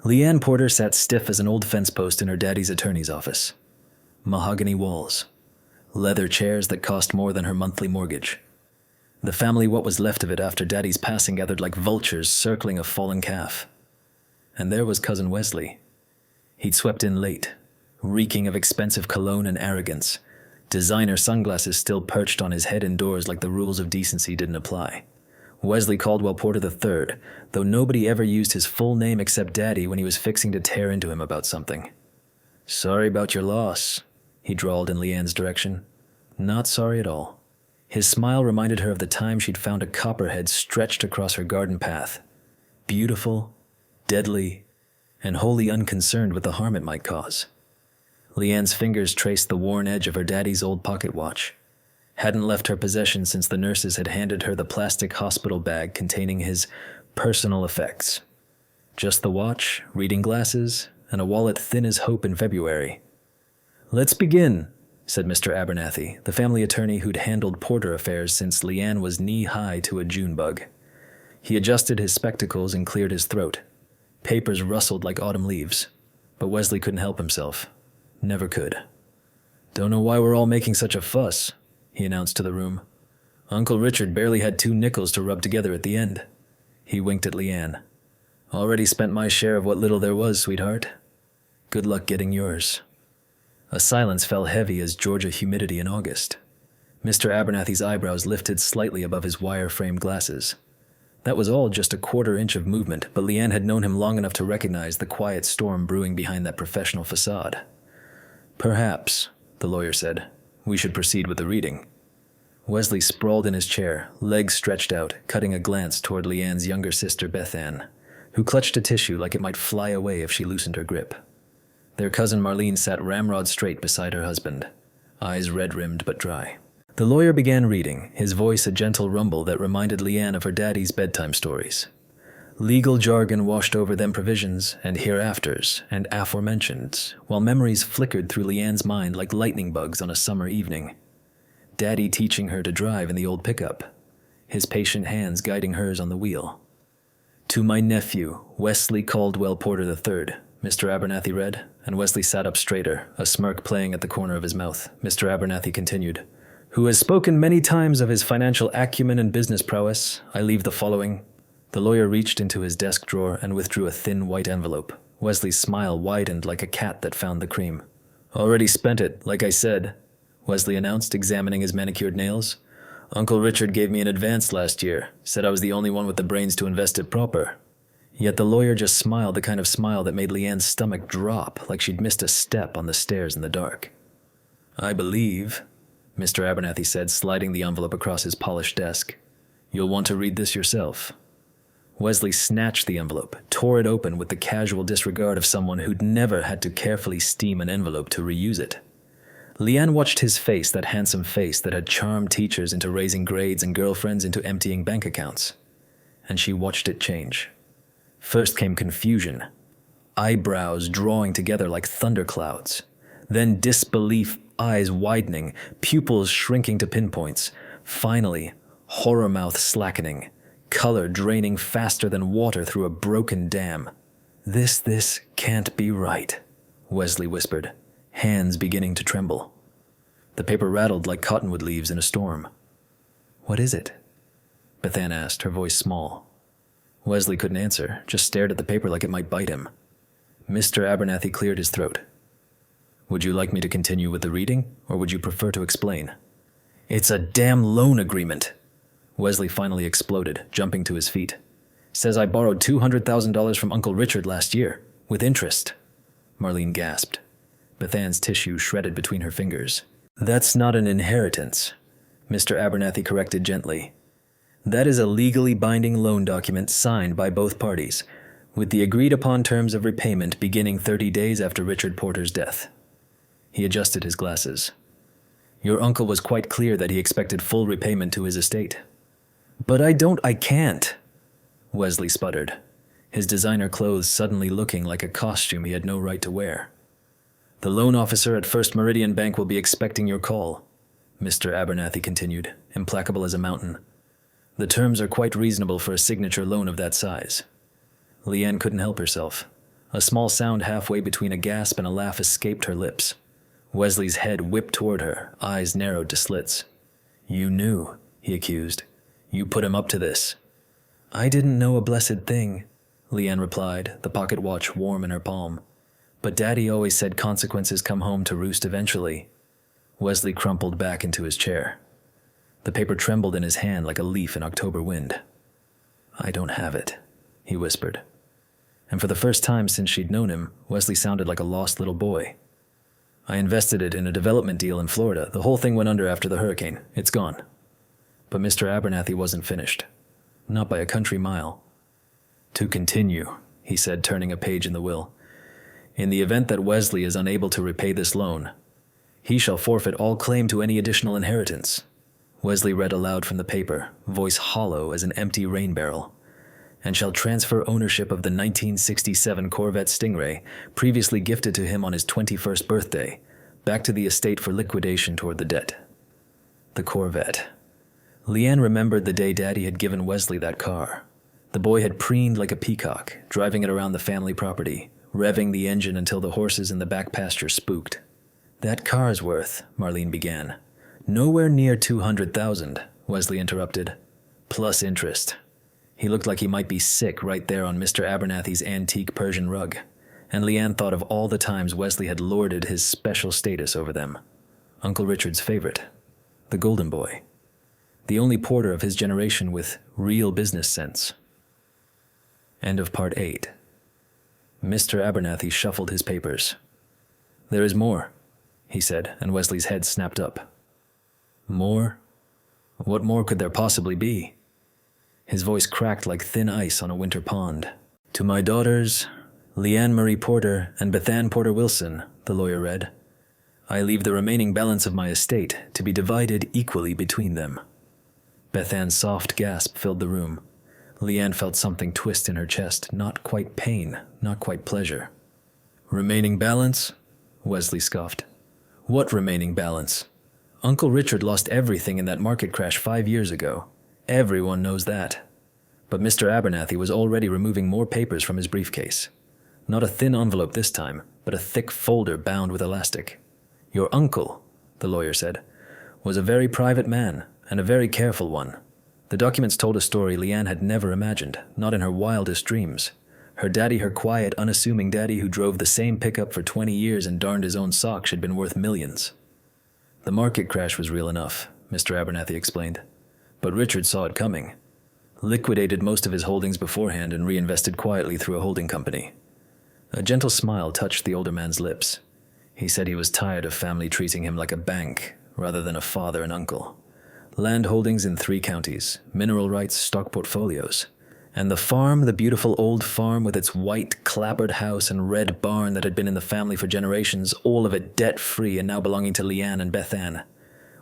Leanne Porter sat stiff as an old fence post in her daddy's attorney's office. Mahogany walls. Leather chairs that cost more than her monthly mortgage. The family, what was left of it after Daddy's passing, gathered like vultures circling a fallen calf. And there was Cousin Wesley. He'd swept in late, reeking of expensive cologne and arrogance, designer sunglasses still perched on his head indoors like the rules of decency didn't apply. Wesley Caldwell Porter III, though nobody ever used his full name except Daddy when he was fixing to tear into him about something. "Sorry about your loss," he drawled in Leanne's direction. Not sorry at all. His smile reminded her of the time she'd found a copperhead stretched across her garden path. Beautiful, deadly, and wholly unconcerned with the harm it might cause. Leanne's fingers traced the worn edge of her daddy's old pocket watch. Hadn't left her possession since the nurses had handed her the plastic hospital bag containing his personal effects. Just the watch, reading glasses, and a wallet thin as hope in February. "Let's begin," said Mr. Abernathy, the family attorney who'd handled Porter affairs since Leanne was knee-high to a June bug. He adjusted his spectacles and cleared his throat. Papers rustled like autumn leaves, but Wesley couldn't help himself. Never could. "Don't know why we're all making such a fuss," he announced to the room. "Uncle Richard barely had 2 nickels to rub together at the end." He winked at Leanne. "Already spent my share of what little there was, sweetheart. Good luck getting yours." A silence fell heavy as Georgia humidity in August. Mr. Abernathy's eyebrows lifted slightly above his wire-framed glasses. That was all just a 1/4 inch of movement, but Leanne had known him long enough to recognize the quiet storm brewing behind that professional facade. "Perhaps," the lawyer said, "we should proceed with the reading." Wesley sprawled in his chair, legs stretched out, cutting a glance toward Leanne's younger sister Beth Ann, who clutched a tissue like it might fly away if she loosened her grip. Their cousin Marlene sat ramrod straight beside her husband, eyes red-rimmed but dry. The lawyer began reading, his voice a gentle rumble that reminded Leanne of her daddy's bedtime stories. Legal jargon washed over them provisions and hereafters and aforementions, while memories flickered through Leanne's mind like lightning bugs on a summer evening. Daddy teaching her to drive in the old pickup, his patient hands guiding hers on the wheel. "To my nephew, Wesley Caldwell Porter III," Mr. Abernathy read, and Wesley sat up straighter, a smirk playing at the corner of his mouth. Mr. Abernathy continued, "Who has spoken many times of his financial acumen and business prowess, I leave the following." The lawyer reached into his desk drawer and withdrew a thin white envelope. Wesley's smile widened like a cat that found the cream. "Already spent it, like I said," Wesley announced, examining his manicured nails. "Uncle Richard gave me an advance last year, said I was the only one with the brains to invest it proper." Yet the lawyer just smiled the kind of smile that made Leanne's stomach drop like she'd missed a step on the stairs in the dark. "I believe," Mr. Abernathy said, sliding the envelope across his polished desk, "you'll want to read this yourself." Wesley snatched the envelope, tore it open with the casual disregard of someone who'd never had to carefully steam an envelope to reuse it. Leanne watched his face, that handsome face that had charmed teachers into raising grades and girlfriends into emptying bank accounts. And she watched it change. First came confusion, eyebrows drawing together like thunderclouds. Then disbelief, eyes widening, pupils shrinking to pinpoints. Finally, horror mouth slackening, color draining faster than water through a broken dam. This can't be right," Wesley whispered, hands beginning to tremble. The paper rattled like cottonwood leaves in a storm. "What is it?" Beth Ann asked, her voice small. Wesley couldn't answer, just stared at the paper like it might bite him. Mr. Abernathy cleared his throat. "Would you like me to continue with the reading, or would you prefer to explain?" "It's a damn loan agreement," Wesley finally exploded, jumping to his feet. "Says I borrowed $200,000 from Uncle Richard last year, with interest." Marlene gasped. Beth Ann's tissue shredded between her fingers. "That's not an inheritance," Mr. Abernathy corrected gently. "That is a legally binding loan document signed by both parties, with the agreed-upon terms of repayment beginning 30 days after Richard Porter's death." He adjusted his glasses. "Your uncle was quite clear that he expected full repayment to his estate." "But I can't," Wesley sputtered, his designer clothes suddenly looking like a costume he had no right to wear. "The loan officer at First Meridian Bank will be expecting your call," Mr. Abernathy continued, implacable as a mountain. "The terms are quite reasonable for a signature loan of that size." Leanne couldn't help herself. A small sound halfway between a gasp and a laugh escaped her lips. Wesley's head whipped toward her, eyes narrowed to slits. "You knew," he accused. "You put him up to this." "I didn't know a blessed thing," Leanne replied, the pocket watch warm in her palm. "But Daddy always said consequences come home to roost eventually." Wesley crumpled back into his chair. The paper trembled in his hand like a leaf in October wind. "I don't have it," he whispered. And for the first time since she'd known him, Wesley sounded like a lost little boy. "I invested it in a development deal in Florida. The whole thing went under after the hurricane. It's gone." But Mr. Abernathy wasn't finished. Not by a country mile. "To continue," he said, turning a page in the will. "In the event that Wesley is unable to repay this loan, he shall forfeit all claim to any additional inheritance." Wesley read aloud from the paper, voice hollow as an empty rain barrel. "And shall transfer ownership of the 1967 Corvette Stingray, previously gifted to him on his 21st birthday, back to the estate for liquidation toward the debt." The Corvette. Leanne remembered the day Daddy had given Wesley that car. The boy had preened like a peacock, driving it around the family property, revving the engine until the horses in the back pasture spooked. "That car's worth," Marlene began. "Nowhere near 200,000, Wesley interrupted. "Plus interest." He looked like he might be sick right there on Mr. Abernathy's antique Persian rug, and Leanne thought of all the times Wesley had lorded his special status over them. Uncle Richard's favorite, the golden boy. The only porter of his generation with real business sense. End of part 8. Mr. Abernathy shuffled his papers. "There is more," he said, and Wesley's head snapped up. "More? What more could there possibly be?" His voice cracked like thin ice on a winter pond. "To my daughters, Leanne Marie Porter and Bethann Porter Wilson," the lawyer read, "I leave the remaining balance of my estate to be divided equally between them." Bethann's soft gasp filled the room. Leanne felt something twist in her chest, not quite pain, not quite pleasure. "Remaining balance?" Wesley scoffed. "What remaining balance? Uncle Richard lost everything in that market crash 5 years ago. Everyone knows that." But Mr. Abernathy was already removing more papers from his briefcase. Not a thin envelope this time, but a thick folder bound with elastic. "Your uncle," the lawyer said, "was a very private man, and a very careful one. The documents told a story Leanne had never imagined, not in her wildest dreams. Her daddy, her quiet, unassuming daddy who drove the same pickup for 20 years and darned his own socks, had been worth millions. The market crash was real enough, Mr. Abernathy explained. But Richard saw it coming. Liquidated most of his holdings beforehand and reinvested quietly through a holding company. A gentle smile touched the older man's lips. He said he was tired of family treating him like a bank rather than a father and uncle. Land holdings in 3 counties, mineral rights, stock portfolios. And the farm, the beautiful old farm with its white, clapboard house and red barn that had been in the family for generations, all of it debt-free and now belonging to Leanne and Bethann.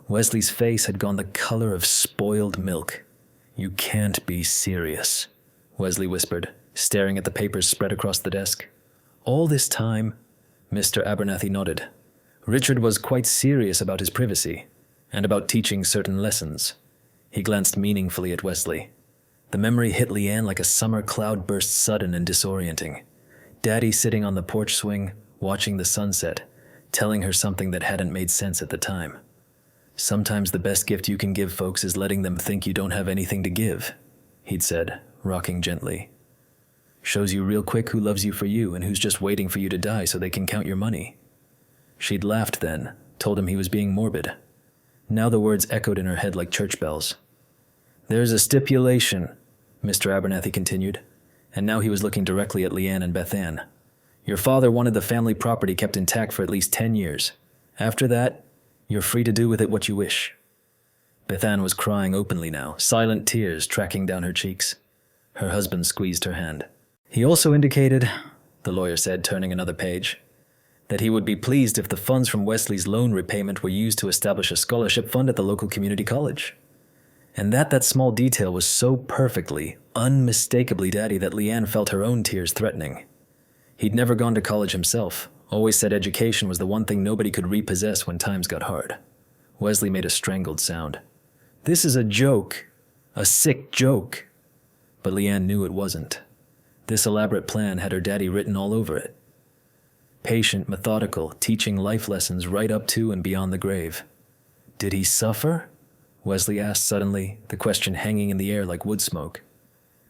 Wesley's face had gone the color of spoiled milk. "You can't be serious," Wesley whispered, staring at the papers spread across the desk. "All this time," Mr. Abernathy nodded. "Richard was quite serious about his privacy, and about teaching certain lessons." He glanced meaningfully at Wesley. The memory hit Leanne like a summer cloud burst, sudden and disorienting. Daddy sitting on the porch swing, watching the sunset, telling her something that hadn't made sense at the time. "Sometimes the best gift you can give folks is letting them think you don't have anything to give," he'd said, rocking gently. "Shows you real quick who loves you for you and who's just waiting for you to die so they can count your money." She'd laughed then, told him he was being morbid. Now the words echoed in her head like church bells. "There's a stipulation," Mr. Abernathy continued, and now he was looking directly at Leanne and Bethann. "Your father wanted the family property kept intact for at least 10 years. After that, you're free to do with it what you wish." Bethann was crying openly now, silent tears tracking down her cheeks. Her husband squeezed her hand. "He also indicated," the lawyer said, turning another page, "that he would be pleased if the funds from Wesley's loan repayment were used to establish a scholarship fund at the local community college. And that small detail was so perfectly, unmistakably Daddy that Leanne felt her own tears threatening. He'd never gone to college himself, always said education was the one thing nobody could repossess when times got hard. Wesley made a strangled sound. "This is a joke. A sick joke." But Leanne knew it wasn't. This elaborate plan had her daddy written all over it. Patient, methodical, teaching life lessons right up to and beyond the grave. Did he suffer? Wesley asked suddenly, the question hanging in the air like wood smoke.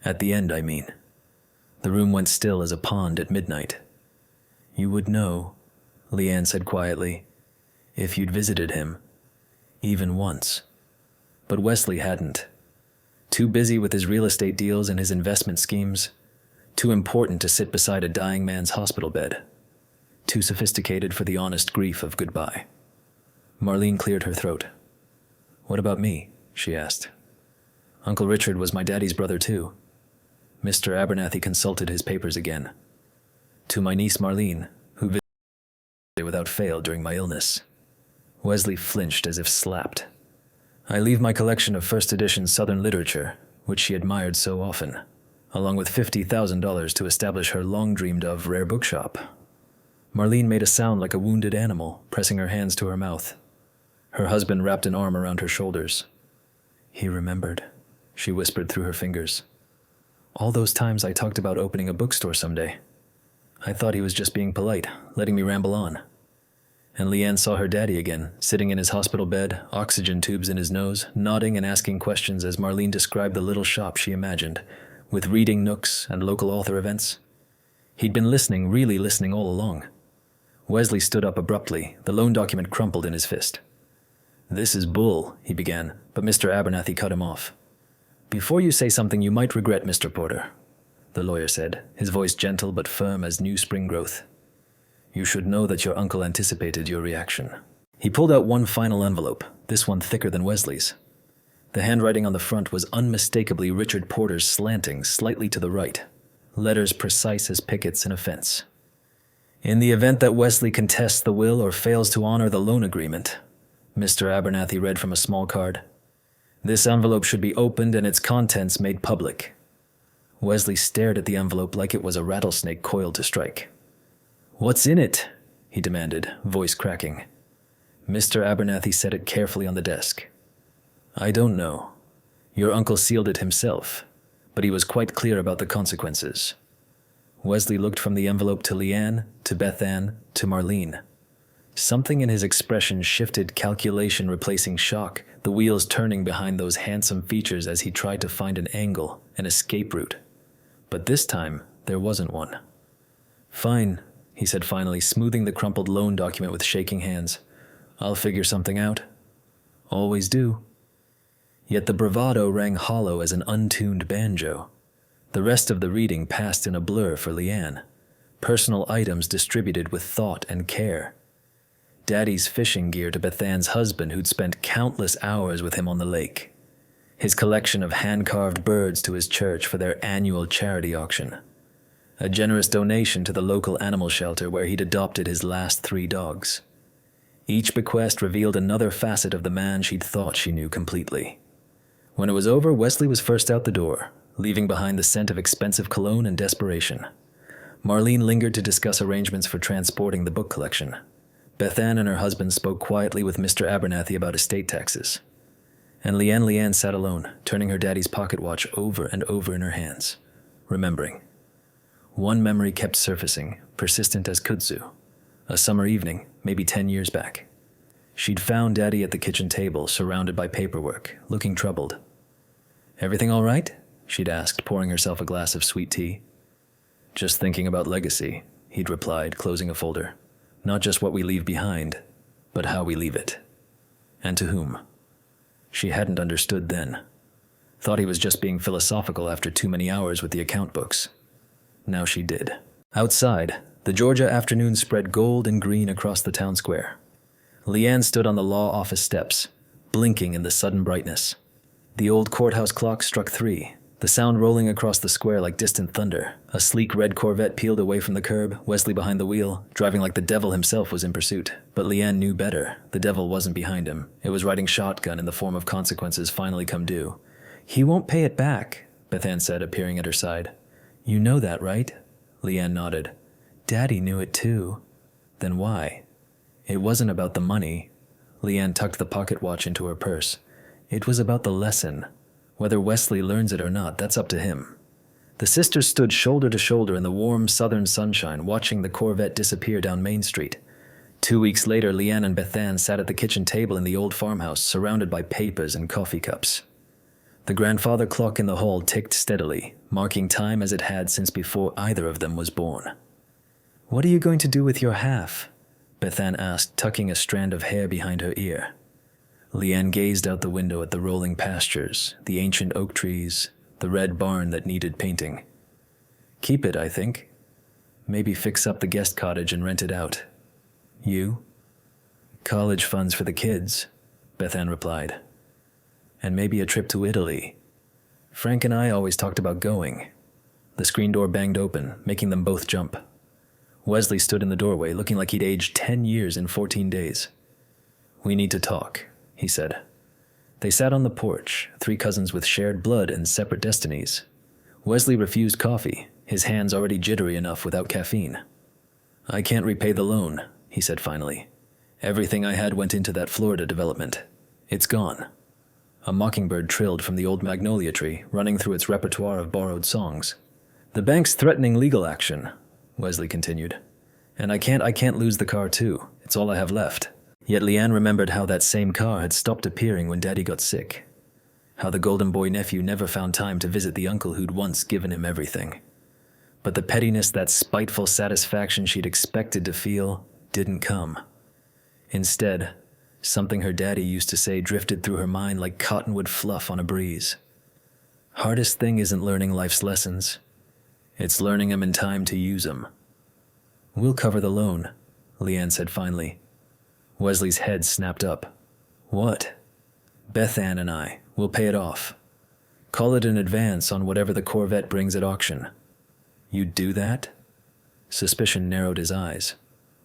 At the end, I mean. The room went still as a pond at midnight. You would know, Leanne said quietly, if you'd visited him, even once. But Wesley hadn't. Too busy with his real estate deals and his investment schemes. Too important to sit beside a dying man's hospital bed. Too sophisticated for the honest grief of goodbye. Marlene cleared her throat. What about me? She asked. Uncle Richard was my daddy's brother too. Mr. Abernathy consulted his papers again. To my niece Marlene, who visited without fail during my illness. Wesley flinched as if slapped. I leave my collection of first edition Southern literature, which she admired so often, along with $50,000 to establish her long-dreamed-of rare bookshop. Marlene made a sound like a wounded animal, pressing her hands to her mouth. Her husband wrapped an arm around her shoulders. He remembered, she whispered through her fingers. All those times I talked about opening a bookstore someday. I thought he was just being polite, letting me ramble on. And Leanne saw her daddy again, sitting in his hospital bed, oxygen tubes in his nose, nodding and asking questions as Marlene described the little shop she imagined, with reading nooks and local author events. He'd been listening, really listening all along. Wesley stood up abruptly, the loan document crumpled in his fist. This is bull, he began, but Mr. Abernathy cut him off. Before you say something you might regret, Mr. Porter, the lawyer said, his voice gentle but firm as new spring growth. You should know that your uncle anticipated your reaction. He pulled out one final envelope, this one thicker than Wesley's. The handwriting on the front was unmistakably Richard Porter's, slanting slightly to the right, letters precise as pickets in a fence. In the event that Wesley contests the will or fails to honor the loan agreement, Mr. Abernathy read from a small card, this envelope should be opened and its contents made public. Wesley stared at the envelope like it was a rattlesnake coiled to strike. What's in it? He demanded, voice cracking. Mr. Abernathy set it carefully on the desk. I don't know. Your uncle sealed it himself, but he was quite clear about the consequences. Wesley looked from the envelope to Leanne, to Beth Ann, to Marlene. Something in his expression shifted, calculation replacing shock, the wheels turning behind those handsome features as he tried to find an angle, an escape route. But this time, there wasn't one. Fine, he said finally, smoothing the crumpled loan document with shaking hands. I'll figure something out. Always do. Yet the bravado rang hollow as an untuned banjo. The rest of the reading passed in a blur for Leanne. Personal items distributed with thought and care. Daddy's fishing gear to Beth Ann's husband who'd spent countless hours with him on the lake. His collection of hand-carved birds to his church for their annual charity auction. A generous donation to the local animal shelter where he'd adopted his last 3 dogs. Each bequest revealed another facet of the man she'd thought she knew completely. When it was over, Wesley was first out the door, leaving behind the scent of expensive cologne and desperation. Marlene lingered to discuss arrangements for transporting the book collection. Beth Ann and her husband spoke quietly with Mr. Abernathy about estate taxes. And Leanne sat alone, turning her daddy's pocket watch over and over in her hands, remembering. One memory kept surfacing, persistent as kudzu. A summer evening, maybe 10 years back. She'd found Daddy at the kitchen table, surrounded by paperwork, looking troubled. Everything all right? She'd asked, pouring herself a glass of sweet tea. Just thinking about legacy, he'd replied, closing a folder. Not just what we leave behind, but how we leave it. And to whom. She hadn't understood then. Thought he was just being philosophical after too many hours with the account books. Now she did. Outside, the Georgia afternoon spread gold and green across the town square. Leanne stood on the law office steps, blinking in the sudden brightness. The old courthouse clock struck 3, the sound rolling across the square like distant thunder. A sleek red Corvette peeled away from the curb, Wesley behind the wheel, driving like the devil himself was in pursuit. But Leanne knew better. The devil wasn't behind him. It was riding shotgun in the form of consequences finally come due. He won't pay it back, Beth Ann said, appearing at her side. You know that, right? Leanne nodded. Daddy knew it too. Then why? It wasn't about the money. Leanne tucked the pocket watch into her purse. It was about the lesson. Whether Wesley learns it or not, that's up to him. The sisters stood shoulder to shoulder in the warm southern sunshine, watching the Corvette disappear down Main Street. 2 weeks later, Leanne and Bethann sat at the kitchen table in the old farmhouse, surrounded by papers and coffee cups. The grandfather clock in the hall ticked steadily, marking time as it had since before either of them was born. "What are you going to do with your half?" Bethann asked, tucking a strand of hair behind her ear. Leanne gazed out the window at the rolling pastures, the ancient oak trees, the red barn that needed painting. "Keep it, I think. Maybe fix up the guest cottage and rent it out." "You?" "College funds for the kids," Bethann replied. "And maybe a trip to Italy. Frank and I always talked about going." The screen door banged open, making them both jump. Wesley stood in the doorway, looking like he'd aged 10 years in 14 days. "We need to talk," he said. They sat on the porch, 3 cousins with shared blood and separate destinies. Wesley refused coffee, his hands already jittery enough without caffeine. "I can't repay the loan," he said finally. "Everything I had went into that Florida development. It's gone." A mockingbird trilled from the old magnolia tree, running through its repertoire of borrowed songs. "The bank's threatening legal action," Wesley continued. "And I can't lose the car too. It's all I have left." Yet Leanne remembered how that same car had stopped appearing when Daddy got sick. How the golden boy nephew never found time to visit the uncle who'd once given him everything. But the pettiness, that spiteful satisfaction she'd expected to feel, didn't come. Instead, something her daddy used to say drifted through her mind like cottonwood fluff on a breeze. "Hardest thing isn't learning life's lessons. It's learning them in time to use them." "We'll cover the loan," Leanne said finally. Wesley's head snapped up. "What?" "Bethann and I. We'll pay it off. Call it an advance on whatever the Corvette brings at auction." "You'd do that?" Suspicion narrowed his eyes.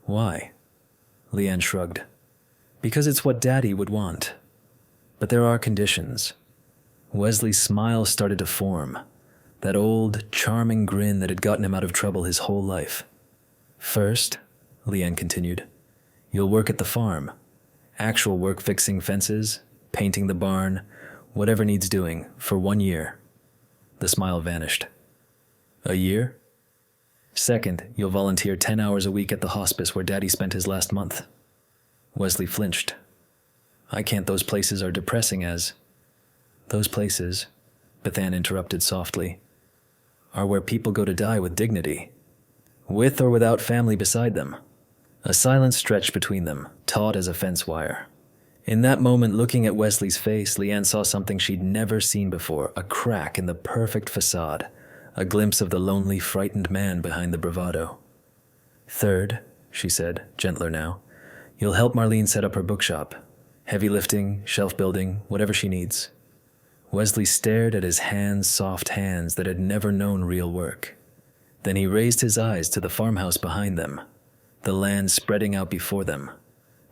"Why?" Leanne shrugged. "Because it's what Daddy would want. But there are conditions." Wesley's smile started to form, that old, charming grin that had gotten him out of trouble his whole life. "First," Leanne continued, "you'll work at the farm. Actual work fixing fences, painting the barn, whatever needs doing, for 1 year." The smile vanished. "A year?" "Second, you'll volunteer 10 hours a week at the hospice where Daddy spent his last month." Wesley flinched. "I can't. Those places are depressing as—" "Those places," Bethann interrupted softly, "are where people go to die with dignity. With or without family beside them." A silence stretched between them, taut as a fence wire. In that moment, looking at Wesley's face, Leanne saw something she'd never seen before, a crack in the perfect facade, a glimpse of the lonely, frightened man behind the bravado. "Third," she said, gentler now, "you'll help Marlene set up her bookshop. Heavy lifting, shelf building, whatever she needs." Wesley stared at his hands, soft hands that had never known real work. Then he raised his eyes to the farmhouse behind them, the land spreading out before them,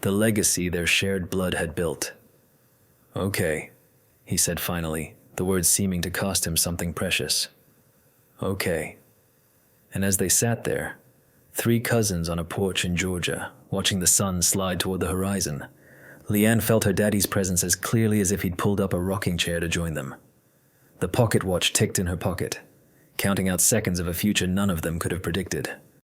the legacy their shared blood had built. "Okay," he said finally, the words seeming to cost him something precious. "Okay." And as they sat there, 3 cousins on a porch in Georgia, watching the sun slide toward the horizon, Leanne felt her daddy's presence as clearly as if he'd pulled up a rocking chair to join them. The pocket watch ticked in her pocket, counting out seconds of a future none of them could have predicted.